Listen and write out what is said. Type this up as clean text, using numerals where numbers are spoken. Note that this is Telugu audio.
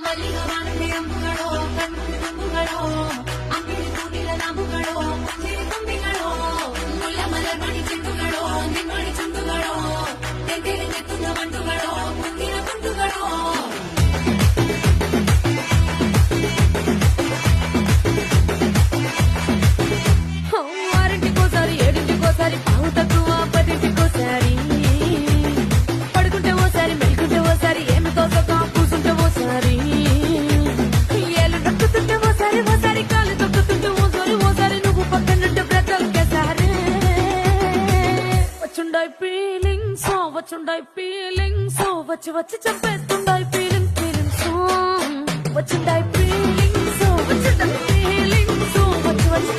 ಮಲ್ಲಿಗವಾನಕ್ಕೆ ಅಂಬುಗಳೋ ಕಣ್ಣು ತುಂಬುಗಳೋ ಅಂಬಿಳಿ ಕೂಡಿಲ ನಾಮುಗಳೋ ಮುಂಜಿರಿ ತುಂಬಿಗಳೋ ಮುಲ್ಲ ಮಲರ್ಮಣಿ ಚೆಂಡುಗಳೋ ನಿಮ್ಮಣಿ ಚುಂಡುಗಳೋ ತೆಂಗೆರೆ ನೆತ್ತುದ ಮಂಡುಗಳೋ ಮುಂದಿನ ಗುಂಡುಗಳೋ ఆరింటికోసారి ఏడింటికోసారి పావు తక్కువ పదింటికోసారి పడుకుంటే ఓసారి మెలుకుంటే ఓసారి ఏమి తోసక కూసుంటే ఓసారి ఏళ్ళు నొక్కుతుంటే ఓసారి ఓసారి కాలు తొక్కుతుంటే ఓసారి నువ్వు పక్కనుంటే బ్రతకేసారి వచ్చుండాయి ఫీలింగ్స్ వచ్చి వచ్చి చంపేస్తుండాయి ఫీలింగ్స్ వచ్చిండాయి ఫీలింగ్స్ వచ్చి వచ్చి